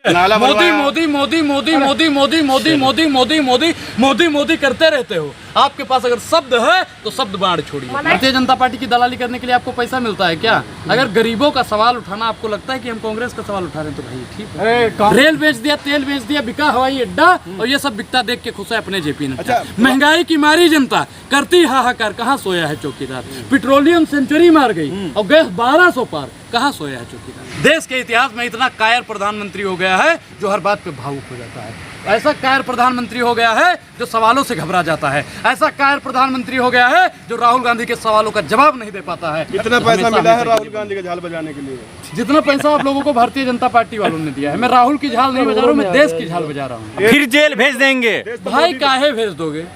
मोदी मोदी मोदी मोदी मोदी मोदी मोदी मोदी मोदी मोदी मोदी मोदी करते रहते हो। आपके पास अगर शब्द है तो शब्द बाढ़ छोड़िए। भारतीय जनता पार्टी की दलाली करने के लिए आपको पैसा मिलता है क्या? अगर गरीबों का सवाल उठाना आपको लगता है कि हम कांग्रेस का सवाल उठा रहे हैं तो भाई ठीक है। रेल बेच दिया, तेल बेच दिया, बिका हवाई अड्डा और ये सब बिकता देख के खुश है अपने जेपी ने। महंगाई की मारी जनता करती हाहाकार, कहाँ सोया है चौकीदार? पेट्रोलियम सेंचुरी मार गई और गैस 1200 पार, कहाँ सोया है चौकीदार? देश के इतिहास में इतना कायर प्रधानमंत्री हो गया है जो हर बात पे भावुक हो जाता है। ऐसा कायर प्रधानमंत्री हो गया है जो सवालों से घबरा जाता है। ऐसा कायर प्रधानमंत्री हो गया है जो राहुल गांधी के सवालों का जवाब नहीं दे पाता है। कितना पैसा मिला है राहुल गांधी का झाल बजाने के लिए? जितना पैसा आप लोगों को भारतीय जनता पार्टी वालों ने दिया है। मैं राहुल की झाल नहीं बजा रहा हूँ, मैं देश की झाल बजा रहा हूँ। फिर जेल भेज देंगे भाई, काहे भेज दोगे?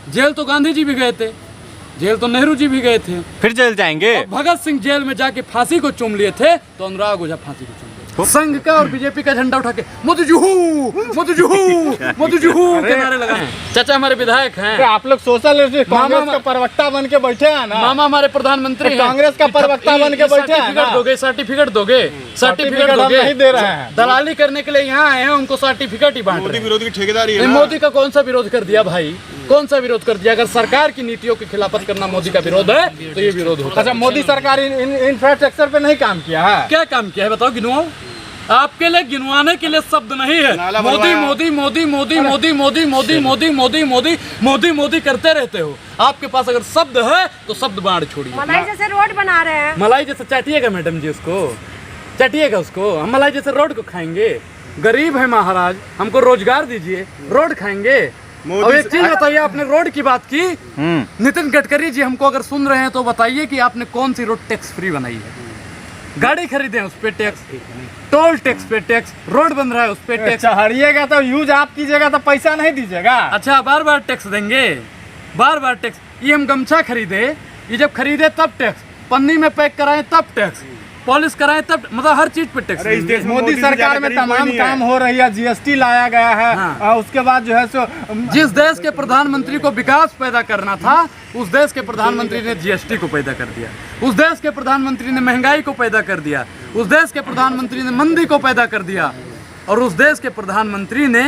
जेल तो गांधी जी भी गए थे, जेल तो नेहरू जी भी गए थे, फिर जेल जाएंगे। भगत सिंह जेल में जाके फांसी को चूम लिए थे तो अनुराग ओझा फांसी को चूम लिए। संघ का और बीजेपी का झंडा उठा के मोदी जुहू मोदी जुहू मोदी जुहू के नारे लगाए। चाचा हमारे विधायक हैं। आप लोग सोशल कांग्रेस का प्रवक्ता बन के बैठे हैं ना? मामा हमारे प्रधानमंत्री हैं। कांग्रेस का प्रवक्ता बन के बैठे हैं ना? सर्टिफिकेट दोगे? सर्टिफिकेट दोगे? नहीं दे रहे हैं। दलाली करने के लिए यहाँ आए हैं, उनको सर्टिफिकेट ही बांट रहे हैं। मोदी विरोधी की ठेकेदारी है। मोदी का कौन सा विरोध कर दिया भाई? कौन सा विरोध कर दिया? अगर सरकार की नीतियों की खिलाफत करना मोदी का विरोध है तो ये विरोध होता है। अच्छा, मोदी सरकार इंफ्रास्ट्रक्चर पे नहीं काम किया है? क्या काम किया है बताओ, गिनवाओ। आपके लिए गिनवाने के लिए शब्द नहीं है। मोदी मोदी मोदी मोदी मोदी मोदी मोदी मोदी मोदी मोदी मोदी मोदी करते रहते हो। आपके पास अगर शब्द है तो शब्द बाढ़ छोड़िए। मलाई जैसे रोड बना रहे हैं। मलाई जैसे चाटिएगा मैडम जी, उसको चाटिएगा उसको। हम मलाई जैसे रोड को खाएंगे? गरीब है महाराज, हमको रोजगार दीजिए, रोड खाएंगे। और एक चीज बताइए, आपने रोड की बात की, नितिन गडकरी जी हमको अगर सुन रहे हैं तो बताइए कि आपने कौन सी रोड टैक्स फ्री बनाई है? गाड़ी खरीदे उस पे टैक्स, टोल टैक्स पे टैक्स, रोड बन रहा है उस पे टैक्स। चढ़िएगा तो यूज आप कीजिएगा तो पैसा नहीं दीजिएगा। अच्छा, बार बार टैक्स देंगे, बार बार टैक्स। ये हम गमछा खरीदे, ये जब खरीदे तब टैक्स, पन्नी में पैक कराए तब टैक्स, पॉलिश कराए तब, मतलब हर चीज पे टैक्स। मोदी सरकार में तमाम काम हो रही है, जीएसटी लाया गया है। हाँ। उसके बाद जो है सो जिस देश के प्रधानमंत्री को विकास पैदा करना था उस देश के प्रधानमंत्री ने जीएसटी को पैदा कर दिया। उस देश के प्रधानमंत्री ने महंगाई को पैदा कर दिया। उस देश के प्रधानमंत्री ने मंदी को पैदा कर दिया। और उस देश के प्रधानमंत्री ने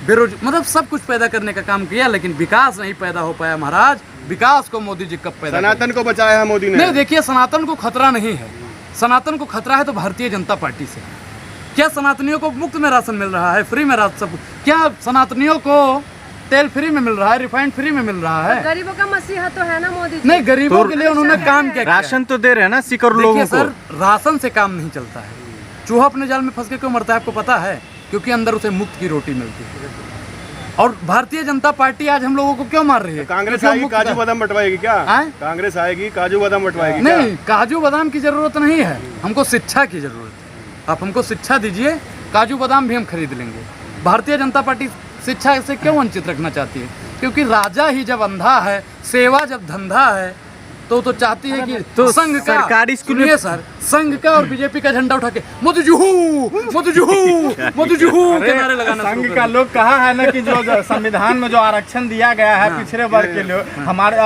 मतलब सब कुछ पैदा करने का काम किया, लेकिन विकास नहीं पैदा हो पाया महाराज। विकास को मोदी जी कब पैदा? सनातन को बचाया है मोदी ने। नहीं, देखिए, सनातन को खतरा नहीं है। सनातन को खतरा है तो भारतीय जनता पार्टी से। क्या सनातनियों को मुफ्त में राशन मिल रहा है, फ्री में राशन सब? क्या सनातनियों को तेल फ्री में मिल रहा है, रिफाइंड फ्री में मिल रहा है? गरीबों का मसीहा तो है ना मोदी जी। नहीं, गरीबों के लिए उन्होंने काम क्या किया? राशन तो दे रहे हैं ना सिकर लोगों को। सर, राशन से काम नहीं चलता है। चूहा अपने जाल में फंस के क्यों मरता है आपको पता है? क्योंकि अंदर उसे मुफ्त की रोटी मिलती है। और भारतीय जनता पार्टी आज हम लोगों को क्यों मार रही है? कांग्रेस आएगी काजू बादाम बंटवाएगी क्या? कांग्रेस आएगी काजू बादाम बंटवाएगी? नहीं, काजू बादाम की जरूरत नहीं है, हमको शिक्षा की जरूरत है। आप हमको शिक्षा दीजिए, काजू बादाम भी हम खरीद लेंगे। भारतीय जनता पार्टी शिक्षा से क्यों वंचित रखना चाहती है? क्योंकि राजा ही जब अंधा है, सेवा जब धंधा है, तो चाहती है कि तो संघ का, सरकारी स्कूल सुनिए सर, संघ का और बीजेपी का झंडा उठा के मोदी जुहू मोदी जुहू मोदी जुहू के नारे लगाना। संघ का लोग कहा है ना कि जो संविधान में जो आरक्षण दिया गया है पिछड़े वर्ग के लिए,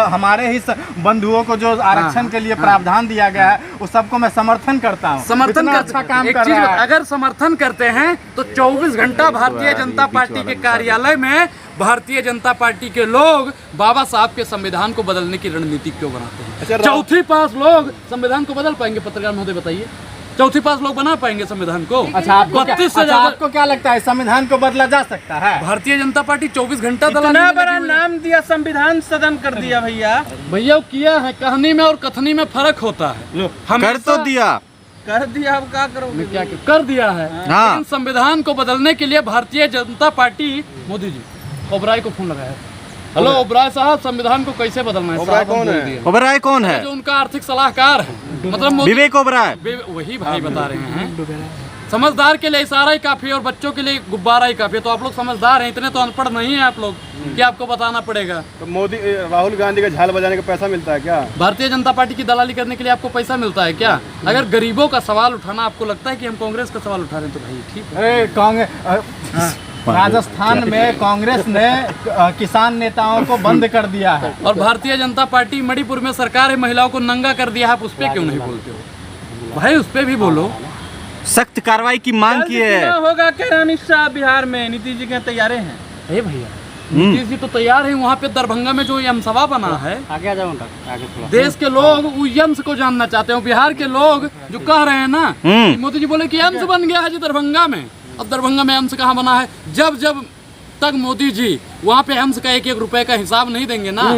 हमारे ही बंधुओं को जो आरक्षण के लिए प्रावधान दिया गया है उस सबको मैं समर्थन करता हूँ। समर्थन का अच्छा काम कर रहा है। अगर समर्थन करते हैं तो 24 घंटा भारतीय जनता पार्टी के कार्यालय में भारतीय जनता पार्टी के लोग बाबा साहब के संविधान को बदलने की रणनीति क्यों बनाते हैं? अच्छा, चौथी पास लोग संविधान को बदल पाएंगे? पत्रकार महोदय बताइए, चौथी पास लोग बना पाएंगे संविधान को? अच्छा, आपको क्या लगता है संविधान को बदला जा सकता है? भारतीय जनता पार्टी 24 घंटा इतना बड़ा नाम दिया, संविधान सदन कर दिया भैया। किया है। कहानी में और कथनी में फर्क होता है। हम कर तो दिया, कर दिया, अब क्या करोगे? क्या कर दिया है? लेकिन संविधान को बदलने के लिए भारतीय जनता पार्टी, मोदी जी ओबराय को फोन लगाया। हेलो ओबराय साहब, संविधान को कैसे बदलना है? ओबराय कौन है? ओबराय कौन है? जो उनका आर्थिक सलाहकार है, मतलब विवेक ओबराय, वही भाई बता रहे हैं। समझदार के लिए इशारा ही काफी है और बच्चों के लिए गुब्बारा ही काफी है। तो आप लोग समझदार हैं, इतने तो अनपढ़ नहीं है आप लोग कि आपको बताना पड़ेगा। तो मोदी राहुल गांधी का झाल बजाने का पैसा मिलता है क्या? भारतीय जनता पार्टी की दलाली करने के लिए आपको पैसा मिलता है क्या? अगर गरीबों का सवाल उठाना आपको लगता है कि हम कांग्रेस का सवाल उठा रहे हैं तो भाई ठीक है। कांग्रेस राजस्थान में कांग्रेस ने किसान नेताओं को बंद कर दिया है। और भारतीय जनता पार्टी मणिपुर में सरकार है, महिलाओं को नंगा कर दिया है। आप उस पर क्यों नहीं बोलते हो भाई? उस पर भी बोलो। सख्त कार्रवाई की मांग की है। चुनाव होगा कह रहे अमित शाह बिहार में, नीतीश जी के तैयारे हैं। ए भैया नीतीश जी तो तैयार है। वहाँ पे दरभंगा में जो यम सभा बना है, आगे आ जाओ आगे थोड़ा। देश के लोग वो यम्स को जानना चाहते हैं। बिहार के लोग जो कह रहे हैं ना, कि मोदी जी बोले कि एम्स बन गया है जी दरभंगा में। अब दरभंगा में एम्स कहाँ बना है? जब तक मोदी जी वहाँ पे एम्स का 1-1 रुपए का हिसाब नहीं देंगे ना,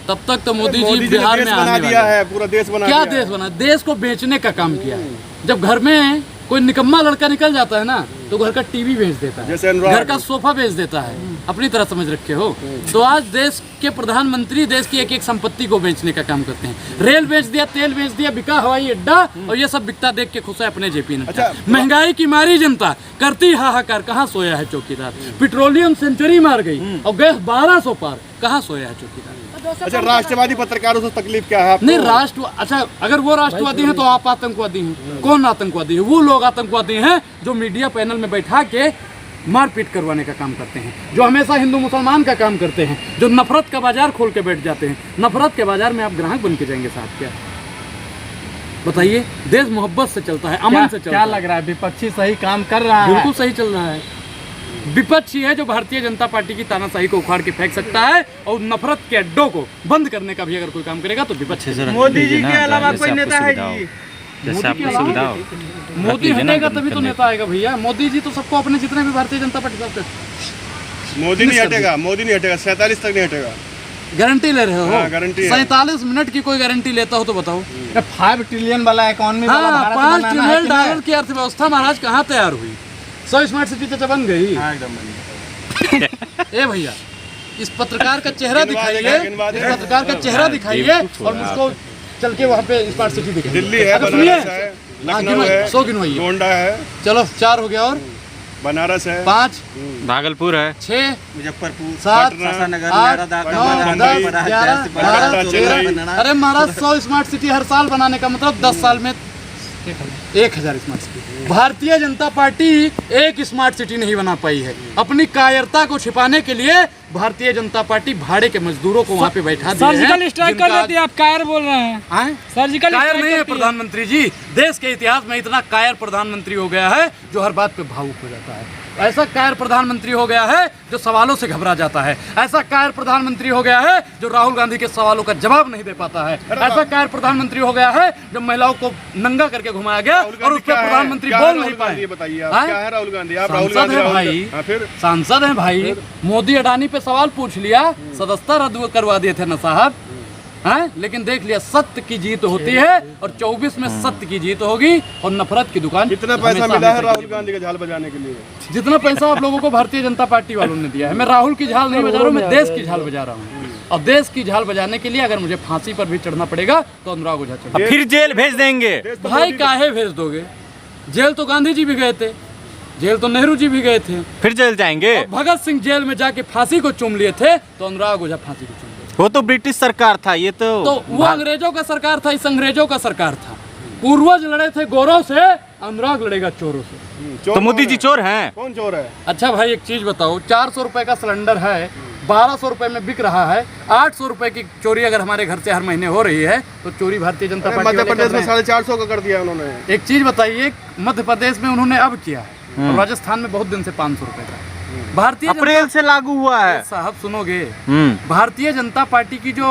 तब तक तो मोदी जी बिहार में आने वाले हैं। पूरा देश बना क्या देश बना? देश को बेचने का काम किया है। जब घर में कोई निकम्मा लड़का निकल जाता है ना, तो घर का टीवी बेच देता है, घर का सोफा बेच देता है। अपनी तरह समझ रखे हो। तो आज देश के प्रधानमंत्री देश की एक संपत्ति को बेचने का काम करते हैं। रेल बेच दिया, तेल बेच दिया, बिका हवाई अड्डा, और ये सब बिकता देख के खुश है अपने जेपी नड्डा। महंगाई की मारी जनता करती हाहाकार, कहाँ सोया है चौकीदार? पेट्रोलियम सेंचुरी मार गई और गैस 1200 पार, कहाँ सोया है चौकीदार? अच्छा, राष्ट्रवादी पत्रकारों से तकलीफ क्या है? नहीं अच्छा, अगर वो राष्ट्रवादी हैं तो आप आतंकवादी हैं। कौन आतंकवादी है? वो लोग आतंकवादी हैं जो मीडिया पैनल में बैठा के मारपीट करवाने का काम करते हैं, जो हमेशा हिंदू मुसलमान का काम करते हैं, जो नफरत का बाजार खोल के बैठ जाते हैं। नफरत के बाजार में आप ग्राहक बन के जाएंगे साहब? क्या बताइए? देश मोहब्बत से चलता है, अमन से चलता क्या है। लग रहा है विपक्षी सही काम कर रहा है? बिल्कुल सही चल रहा है। विपक्ष ही है जो भारतीय जनता पार्टी की तानाशाही को उखाड़ के फेंक सकता है, और नफरत के अड्डों को बंद करने का भी अगर कोई काम करेगा तो विपक्ष है। मोदी जी के अलावा कोई नेता है जी? जैसे आपको सुविधा हो। मोदी हटेगा तभी तो नेता आएगा भैया। मोदी जी तो सबको अपने जितने भी भारतीय जनता पार्टी सब मोदी नहीं हटेगा, मोदी नहीं हटेगा, 47 तक नहीं हटेगा। गारंटी ले रहे हो? हाँ, गारंटी है। 47 मिनट की कोई गारंटी लेता हो तो बताओ। 5 ट्रिलियन वाला इकोनॉमी वाला हाँ, भारत 5 बनाना है ट्रिलियन कि डॉलर नहीं? की अर्थव्यवस्था महाराज कहाँ तैयार हुई? 100 स्मार्ट सिटी तो बन गई। ए भैया, इस पत्रकार का चेहरा दिखाइए, इस पत्रकार का चेहरा दिखाइए और मुझको चल के वहाँ पे स्मार्ट सिटी दिखाइए। दिल्ली है, अच्छा, सुनिए। बनारस है, लखनऊ है, 100 गिनवाइए। गोंडा है, चलो 4 हो गया, और बनारस है, 5, भागलपुर है, 6, मुजफ्फरपुर, 7, नगर, 8, नयादा, 9, 10, 11, 12, 13। अरे महाराज 100 स्मार्ट सिटी हर साल बनाने का मतलब 10 साल में 1000 smart city. Bharatiya Janata party एक स्मार्ट सिटी नहीं बना पाई है। अपनी कायरता को छिपाने के लिए भारतीय जनता पार्टी भाड़े के मजदूरों को वहाँ पे बैठा दिया है। सर्जिकल स्ट्राइक कर देती है। आप कायर बोल रहे हैं? सर्जिकल कायर नहीं है प्रधानमंत्री जी। देश के इतिहास में इतना कायर प्रधानमंत्री हो गया है जो हर बात पे भावुक हो जाता है। ऐसा कायर प्रधानमंत्री हो गया है जो सवालों से घबरा जाता है। ऐसा कायर प्रधानमंत्री हो गया है जो राहुल गांधी के सवालों का जवाब नहीं दे पाता है। ऐसा कायर प्रधानमंत्री हो गया है जो महिलाओं को नंगा करके घुमाया गया और उस पर प्रधानमंत्री बोल नहीं पाए। बताइए आप, क्या है राहुल गांधी? आप राहुल सांसद गांधी है भाई, फिर सांसद है भाई। मोदी अडानी पे सवाल पूछ लिया, सदस्यता रद्द करवा दिए थे ना साहब, हैं? लेकिन देख लिया सत्य की जीत होती है, और 24 में सत्य की जीत होगी, और नफरत की दुकान। कितना पैसा मिला है राहुल गांधी का झाल बजाने के लिए? जितना पैसा आप लोगों को भारतीय जनता पार्टी वालों ने दिया है। मैं राहुल की झाल नहीं बजा रहा हूँ, मैं देश की झाल बजा रहा हूँ। और देश की झाल बजाने के लिए अगर मुझे फांसी पर भी चढ़ना पड़ेगा तो अनुराग ओझा चढ़ेगा। फिर जेल भेज देंगे। भाई काहे भेज दोगे? जेल तो गांधी जी भी गए थे, जेल तो नेहरू जी भी गए थे। फिर जेल जाएंगे। भगत सिंह जेल में जाके फांसी को चूम लिए थे, तो अनुराग ओझा फांसी को चूम लिए। वो तो ब्रिटिश सरकार था, ये तो वो अंग्रेजों का सरकार था, इस अंग्रेजों का सरकार था। पूर्वज लड़े थे गोरों से, अनुराग लड़ेगा चोरों से। तो मोदी जी चोर हैं? कौन चोर है? अच्छा भाई, एक चीज बताओ, 400 रुपए का सिलेंडर है, 1200 रुपए में बिक रहा है। 800 रुपए की चोरी अगर हमारे घर से हर महीने हो रही है, तो चोरी भारतीय जनता पार्टी मध्य वाले कर प्रदेश रहे में हैं। 450 का कर दिया उन्होंने। एक चीज बताइए, मध्य प्रदेश में उन्होंने अब किया है, और राजस्थान में बहुत दिन से 500 रुपए का। भारतीय अप्रैल से लागू हुआ है साहब, सुनोगे? भारतीय जनता पार्टी की जो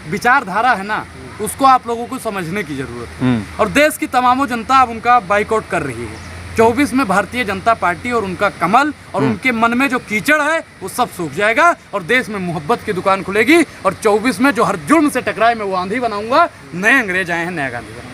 विचारधारा है ना, उसको आप लोगों को समझने की जरूरत है। और देश की तमामों जनता अब उनका बाइकआउट कर रही है। 24 में भारतीय जनता पार्टी और उनका कमल और उनके मन में जो कीचड़ है वो सब सूख जाएगा, और देश में मोहब्बत की दुकान खुलेगी। और 24 में जो हर जुर्म से टकराए मैं वो आंधी बनाऊंगा। नए अंग्रेज आए हैं, नया गांधी बनाऊंगा।